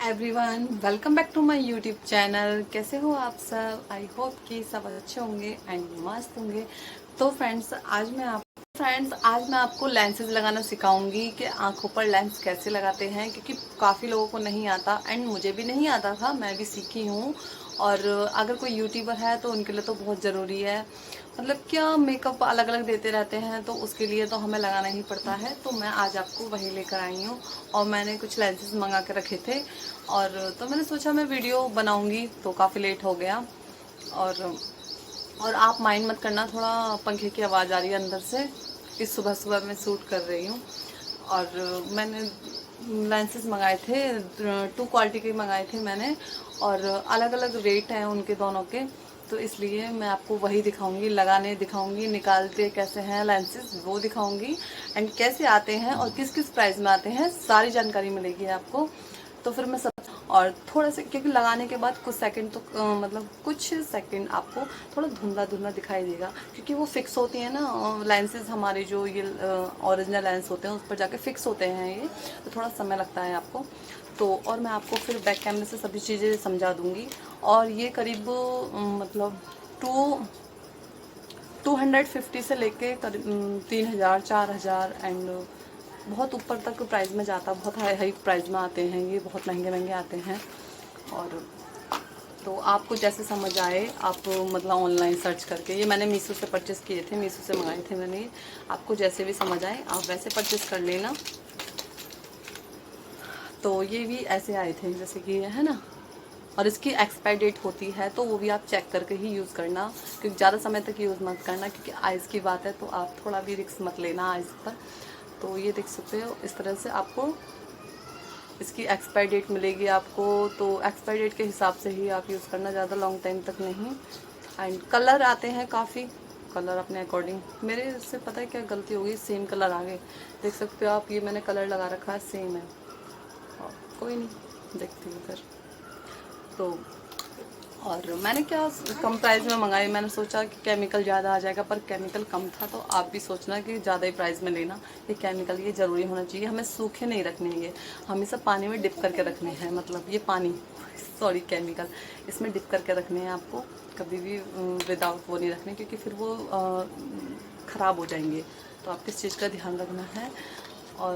Everyone, welcome back to my YouTube channel. कैसे हो आप सब? आई होप कि सब अच्छे होंगे एंड मस्त होंगे। तो फ्रेंड्स आज मैं आपको लेंसेज लगाना सिखाऊंगी कि आंखों पर लेंस कैसे लगाते हैं, क्योंकि काफ़ी लोगों को नहीं आता एंड मुझे भी नहीं आता था, मैं भी सीखी हूँ। और अगर कोई यूट्यूबर है तो उनके लिए तो बहुत ज़रूरी है। मतलब क्या मेकअप अलग अलग देते रहते हैं तो उसके लिए तो हमें लगाना ही पड़ता है। तो मैं आज आपको वही लेकर आई हूँ और मैंने कुछ लेंसेज मंगा के रखे थे और तो मैंने सोचा मैं वीडियो बनाऊंगी, तो काफ़ी लेट हो गया। और और आप माइंड मत करना, थोड़ा पंखे की आवाज़ आ रही है अंदर से, इस सुबह सुबह मैं शूट कर रही हूँ। और मैंने लेंसेज मंगाए थे, 2 क्वालिटी के मंगाए थे मैंने, और अलग अलग रेट हैं उनके दोनों के। तो इसलिए मैं आपको वही दिखाऊंगी, लगाने दिखाऊंगी, निकालते कैसे हैं लेंसेज वो दिखाऊंगी, एंड कैसे आते हैं और किस किस प्राइस में आते हैं, सारी जानकारी मिलेगी आपको। तो फिर मैं सब और थोड़ा सा, क्योंकि लगाने के बाद कुछ सेकंड तो मतलब कुछ सेकंड आपको थोड़ा धुंधला धुंधला दिखाई देगा, क्योंकि वो फिक्स होती है ना लेंसेज हमारे, जो ये ओरिजिनल लेंस होते हैं उस पर जाके फिक्स होते हैं ये, तो थोड़ा समय लगता है आपको। तो और मैं आपको फिर बैक कैमरे से सभी चीज़ें समझा दूंगी। और ये करीब मतलब टू 250 से लेके 3000 4000 एंड बहुत ऊपर तक प्राइस में जाता, बहुत हाई हाई प्राइस में आते हैं ये, बहुत महंगे महंगे आते हैं। और तो आपको जैसे समझ आए आप मतलब ऑनलाइन सर्च करके, ये मैंने मीशो से परचेज़ किए थे, मीशो से मंगाए थे मैंने। आपको जैसे भी समझ आए आप वैसे परचेज़ कर लेना। तो ये भी ऐसे आए थे जैसे कि ये है ना, और इसकी एक्सपायर डेट होती है तो वो भी आप चेक करके ही यूज़ करना, क्योंकि ज़्यादा समय तक यूज़ मत करना, क्योंकि आइज़ की बात है तो आप थोड़ा भी रिस्क मत लेना आइज़ पर। तो ये देख सकते हो, इस तरह से आपको इसकी एक्सपायर डेट मिलेगी आपको। तो एक्सपायर डेट के हिसाब से ही आप यूज़ करना, ज़्यादा लॉन्ग टाइम तक नहीं। एंड कलर आते हैं काफ़ी, कलर अपने अकॉर्डिंग। मेरे से पता है क्या गलती हो गई, सेम कलर आ गए, देख सकते हो आप, ये मैंने कलर लगा रखा है सेम है। और कोई नहीं, देखती हूँ फिर। तो और मैंने क्या कम प्राइस में मंगाई, मैंने सोचा कि केमिकल ज़्यादा आ जाएगा, पर केमिकल कम था। तो आप भी सोचना कि ज़्यादा ही प्राइस में लेना। ये केमिकल ये ज़रूरी होना चाहिए, हमें सूखे नहीं रखने, ये हमेशा पानी में डिप करके रखने हैं। मतलब ये पानी सॉरी केमिकल इसमें डिप करके रखने हैं आपको, कभी भी विदाउट वो नहीं रखने, क्योंकि फिर वो ख़राब हो जाएंगे। तो आप किस चीज़ का ध्यान रखना है। और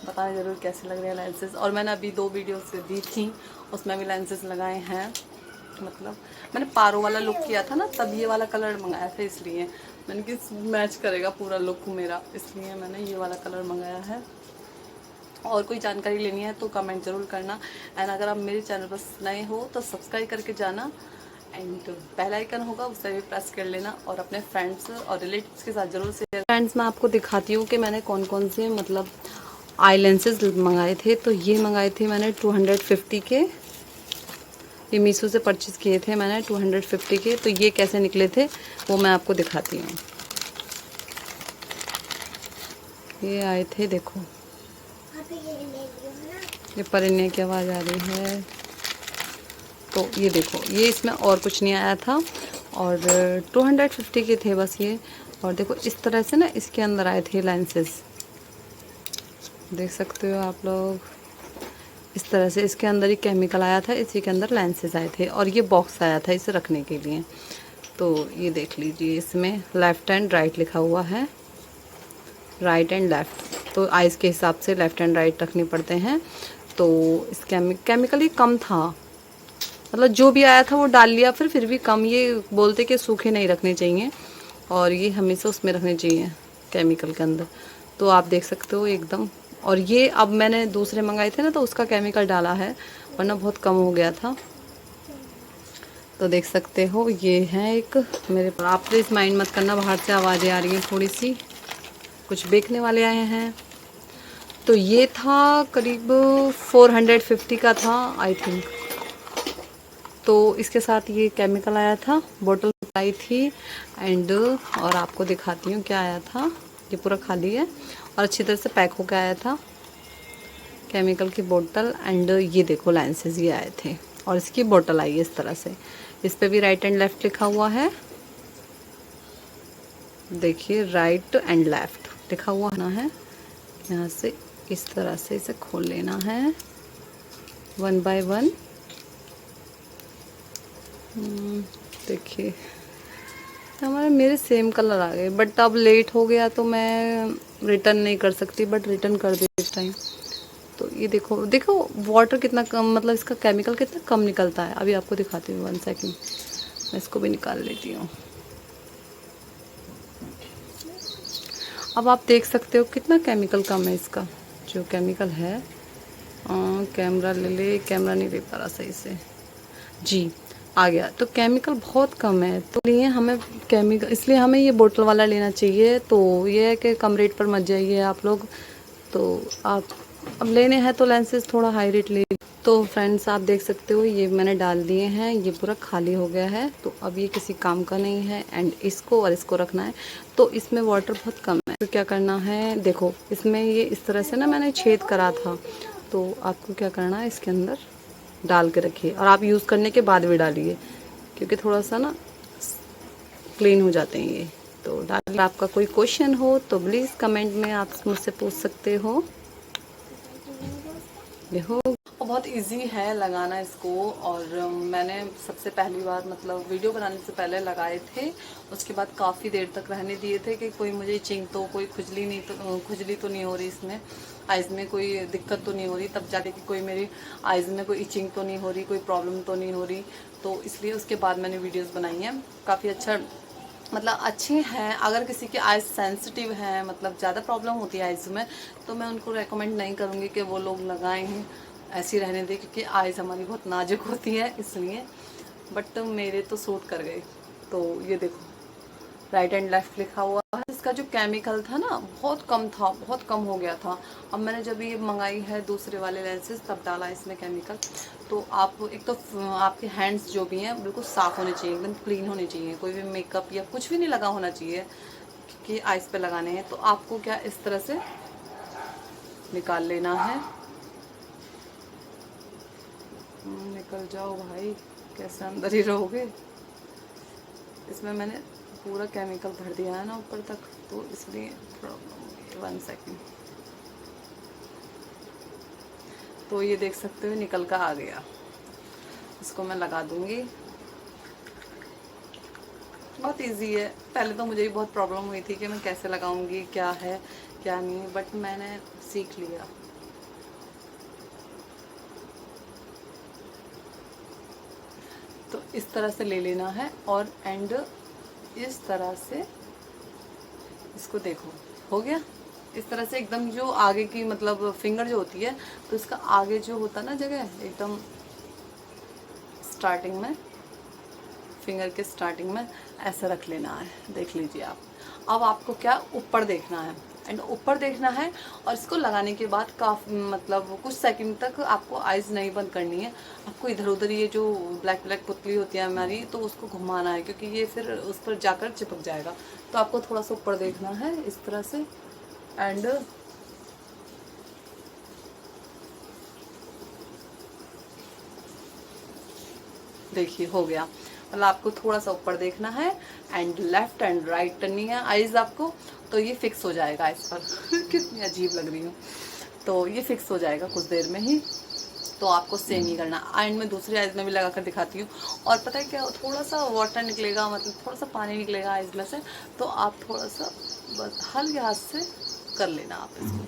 बताना ज़रूर कैसे लग रहे हैं लेंसेज। और मैंने अभी 2 वीडियो दी थी, उसमें भी लेंसेज लगाए हैं। मतलब मैंने पारो वाला लुक किया था ना, तब ये वाला कलर मंगाया था, इसलिए मैंने कि मैच करेगा पूरा लुक मेरा, इसलिए मैंने ये वाला कलर मंगाया है। और कोई जानकारी लेनी है तो कमेंट ज़रूर करना। एंड अगर आप मेरे चैनल पर नए हो तो सब्सक्राइब करके जाना, एंड बेल आइकन होगा उसे भी प्रेस कर लेना, और अपने फ्रेंड्स और रिलेटिव्स के साथ ज़रूर शेयर। फ्रेंड्स, मैं आपको दिखाती हूँ कि मैंने कौन कौन से मतलब आई लेंसेज मंगाए थे। तो ये मंगाए थे मैंने 250 के, ये मीशो से परचेज़ किए थे मैंने 250 के। तो ये कैसे निकले थे वो मैं आपको दिखाती हूँ। ये आए थे, देखो ये परिन्या की आवाज़ आ रही है। तो ये देखो, ये इसमें और कुछ नहीं आया था, और 250 के थे बस ये। और देखो इस तरह से ना इसके अंदर आए थे लेंसेज, देख सकते हो आप लोग। इस तरह से इसके अंदर ही केमिकल आया था, इसी के अंदर लेंसेज आए थे, और ये बॉक्स आया था इसे रखने के लिए। तो ये देख लीजिए, इसमें लेफ़्ट एंड राइट लिखा हुआ है, राइट एंड लेफ़्ट। तो आइज़ के हिसाब से लेफ़्ट एंड राइट रखने पड़ते हैं। तो इस केमिकल ही कम था, मतलब जो भी आया था वो डाल लिया, फिर भी कम। ये बोलते कि सूखे नहीं रखने चाहिए, और ये हमेशा उसमें रखने चाहिए केमिकल के अंदर। तो आप देख सकते हो एकदम। और ये अब मैंने दूसरे मंगाए थे ना, तो उसका केमिकल डाला है, वरना बहुत कम हो गया था। तो देख सकते हो ये है एक मेरे पर। आप प्लीज़ माइंड मत करना, बाहर से आवाज़ें आ रही हैं थोड़ी सी, कुछ बेचने वाले आए हैं। तो ये था करीब 450 का था आई थिंक। तो इसके साथ ये केमिकल आया था, बोतल आई थी, एंड और आपको दिखाती हूँ क्या आया था। ये पूरा खाली है और अच्छी तरह से पैक होकर आया था, केमिकल की बोतल। एंड ये देखो लेंसेज ये आए थे, और इसकी बोतल आई है इस तरह से। इस पे भी राइट एंड लेफ़्ट लिखा हुआ है, देखिए राइट एंड लेफ़्ट लिखा हुआ ना है। यहाँ से इस तरह से इसे खोल लेना है, 1 बाय 1। देखिए हमारे मेरे सेम कलर आ गए, बट अब लेट हो गया तो मैं रिटर्न नहीं कर सकती, बट रिटर्न कर दे इस टाइम। तो ये देखो देखो वाटर कितना कम, मतलब इसका केमिकल कितना कम निकलता है। अभी आपको दिखाती हूँ, 1 सेकेंड, मैं इसको भी निकाल लेती हूँ। अब आप देख सकते हो कितना केमिकल कम है इसका, जो केमिकल है। कैमरा ले ले, कैमरा नहीं ले पा रहा सही से जी, आ गया। तो केमिकल बहुत कम है, तो लिए हमें केमिकल, इसलिए हमें ये बोतल वाला लेना चाहिए। तो ये है कि कम रेट पर मत जाइए आप लोग। तो आप अब लेने हैं तो लेंसेज थोड़ा हाई रेट ले। तो फ्रेंड्स आप देख सकते हो ये मैंने डाल दिए हैं, ये पूरा खाली हो गया है। तो अब ये किसी काम का नहीं है, एंड इसको और इसको रखना है। तो इसमें वाटर बहुत कम है, तो क्या करना है, देखो इसमें ये इस तरह से ना मैंने छेद करा था। तो आपको क्या करना है, इसके अंदर डाल के रखिए, और आप यूज़ करने के बाद भी डालिए, क्योंकि थोड़ा सा ना क्लीन हो जाते हैं ये। तो डालिए। आपका कोई क्वेश्चन हो तो प्लीज़ कमेंट में आप मुझसे पूछ सकते हो। देखो बहुत इजी है लगाना इसको, और मैंने सबसे पहली बार मतलब वीडियो बनाने से पहले लगाए थे। उसके बाद काफ़ी देर तक रहने दिए थे कि कोई मुझे चिंग तो, कोई खुजली तो नहीं हो रही, इसमें आइज़ में कोई दिक्कत तो नहीं हो रही, तब जाके कि कोई मेरी आइज़ में कोई इचिंग तो नहीं हो रही, कोई प्रॉब्लम तो नहीं हो रही। तो इसलिए उसके बाद मैंने वीडियोज़ बनाई हैं। काफ़ी अच्छा मतलब अच्छे हैं। अगर किसी की आइज़ सेंसिटिव है, मतलब ज़्यादा प्रॉब्लम होती है आइज़ में, तो मैं उनको रेकमेंड नहीं करूँगी कि वो लोग लगाएं हैं, ऐसी रहने दें, क्योंकि आइज़ हमारी बहुत नाजुक होती है इसलिए। बट मेरे तो सूट कर गए। तो ये देखो राइट एंड लेफ्ट लिखा हुआ है। इसका जो केमिकल था ना बहुत कम था, बहुत कम हो गया था। अब मैंने जब ये मंगाई है दूसरे वाले लेंसेज, तब डाला इसमें केमिकल। तो आप एक तो आपके हैंड्स जो भी हैं बिल्कुल साफ़ होने चाहिए, एकदम क्लीन होने चाहिए, कोई भी मेकअप या कुछ भी नहीं लगा होना चाहिए कि आइज़ पे लगाने हैं। तो आपको क्या इस तरह से निकाल लेना है। निकल जाओ भाई, कैसे अंदर ही रहोगे। इसमें मैंने पूरा केमिकल भर दिया है ना ऊपर तक, तो इसलिए प्रॉब्लम होगी। 1 सेकेंड। तो ये देख सकते हो निकल का आ गया। इसको मैं लगा दूंगी। बहुत इजी है। पहले तो मुझे भी बहुत प्रॉब्लम हुई थी कि मैं कैसे लगाऊंगी, क्या है क्या नहीं, बट मैंने सीख लिया। तो इस तरह से ले लेना है, और एंड इस तरह से इसको देखो हो गया। इस तरह से एकदम जो आगे की मतलब फिंगर जो होती है, तो इसका आगे जो होता है ना जगह, एकदम स्टार्टिंग में, फिंगर के स्टार्टिंग में ऐसा रख लेना है। देख लीजिए आप। अब आपको क्या ऊपर देखना है, एंड ऊपर देखना है। और इसको लगाने के बाद काफ़ी मतलब कुछ सेकंड तक आपको आइज़ नहीं बंद करनी है। आपको इधर उधर ये जो ब्लैक ब्लैक पुतली होती है हमारी, तो उसको घुमाना है, क्योंकि ये फिर उस पर जाकर चिपक जाएगा। तो आपको थोड़ा सा ऊपर देखना है इस तरह से, एंड देखिए हो गया। मतलब आपको थोड़ा सा ऊपर देखना है, एंड लेफ्ट एंड राइट करनी है आइज आपको। तो ये फिक्स हो जाएगा इस पर कितनी अजीब लग रही हूँ। तो ये फिक्स हो जाएगा कुछ देर में ही। तो आपको सेम ही करना। एंड में दूसरी आइज में भी लगा कर दिखाती हूँ। और पता है क्या, थोड़ा सा वाटर निकलेगा, मतलब थोड़ा सा पानी निकलेगा आइज में से, तो आप थोड़ा सा बस हल्के हाथ से कर लेना आप इसको।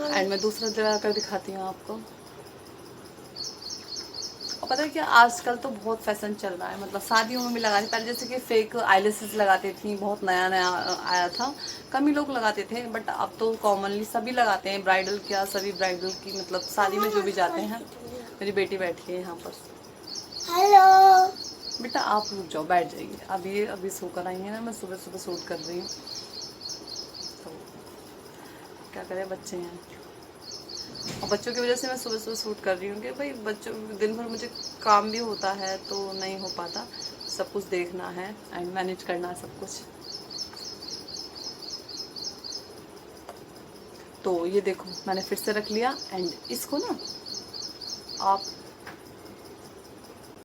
एंड में दूसरा लगा कर दिखाती हूँ आपको। और पता है क्या, आजकल तो बहुत फैशन चल रहा है, मतलब शादियों में भी लगाते। पहले जैसे कि फेक आईलैशेस लगाती थी, बहुत नया नया आया था, कम ही लोग लगाते थे, बट अब तो कॉमनली सभी लगाते हैं। ब्राइडल क्या, सभी ब्राइडल की मतलब शादी में जो भी जाते हैं। मेरी बेटी बैठी है यहाँ पर। हेलो बेटा, आप रुक जाओ, बैठ जाइए। अभी सो कर आई है ना, मैं सुबह सुबह शूट कर रही हूँ, तो क्या करें, बच्चे हैं। और बच्चों की वजह से मैं सुबह सुबह शूट कर रही हूँ कि भाई बच्चों दिन भर मुझे काम भी होता है, तो नहीं हो पाता। सब कुछ देखना है एंड मैनेज करना है सब कुछ। तो ये देखो मैंने फिर से रख लिया, एंड इसको ना आप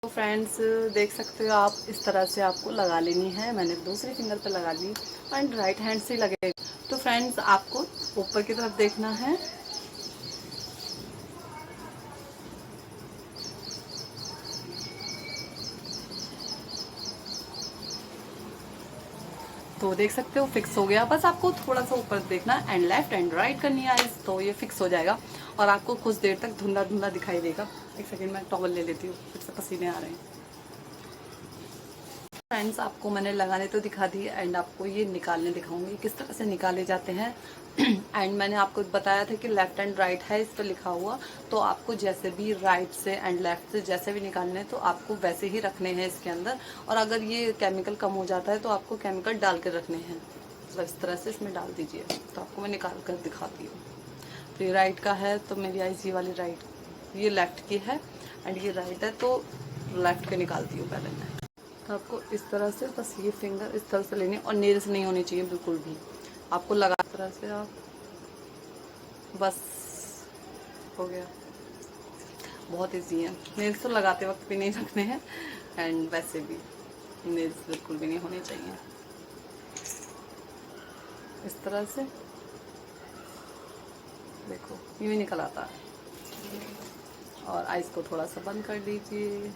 तो फ्रेंड्स देख सकते हो आप, इस तरह से आपको लगा लेनी है। मैंने दूसरी फिंगर पे लगा ली, एंड राइट हैंड से लगे। तो फ्रेंड्स आपको ऊपर की तरफ देखना है, तो देख सकते हो फिक्स हो गया। बस आपको थोड़ा सा ऊपर देखना एंड लेफ्ट एंड राइट करनी है आइज, तो ये फिक्स हो जाएगा और आपको कुछ देर तक धुंधला धुंधला दिखाई देगा। एक सेकेंड में टॉवल ले लेती हूँ, फिर से पसीने आ रहे हैं। फ्रेंड्स आपको मैंने लगाने तो दिखा दी एंड आपको ये निकालने दिखाऊंगी किस तरह से निकाले जाते हैं। एंड मैंने आपको बताया था कि लेफ्ट एंड राइट है इस पर लिखा हुआ, तो आपको जैसे भी राइट से एंड लेफ्ट से जैसे भी निकालने हैं तो आपको वैसे ही रखने हैं इसके अंदर। और अगर ये केमिकल कम हो जाता है तो आपको केमिकल डाल कर रखने हैं, मतलब इस तरह से इसमें डाल दीजिए। तो आपको मैं निकाल कर दिखाती हूँ। तो ये राइट का है तो मेरी आईज ये वाली राइट, ये लेफ्ट की है एंड ये राइट है, तो लेफ्ट के निकालती हूँ पहले मैं। तो आपको इस तरह से बस ये फिंगर इस तरह से लेनी और नेल्स नहीं होनी चाहिए बिल्कुल भी। आपको लगा इस तरह से आप बस हो गया। बहुत इजी है। नेल्स तो लगाते वक्त भी नहीं रखने हैं एंड वैसे भी नेल्स बिल्कुल भी नहीं होने चाहिए। इस तरह से देखो यूँ निकल आता है। और आइस को थोड़ा सा बंद कर दीजिए।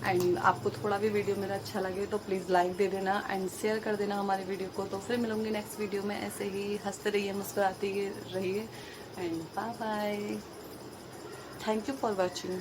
एंड आपको थोड़ा भी वीडियो मेरा अच्छा लगे तो प्लीज़ लाइक दे देना एंड शेयर कर देना हमारे वीडियो को। तो फिर मिलूंगी नेक्स्ट वीडियो में। ऐसे ही हंसते रहिए, मुस्कुराते रहिए and bye bye. Thank you for watching.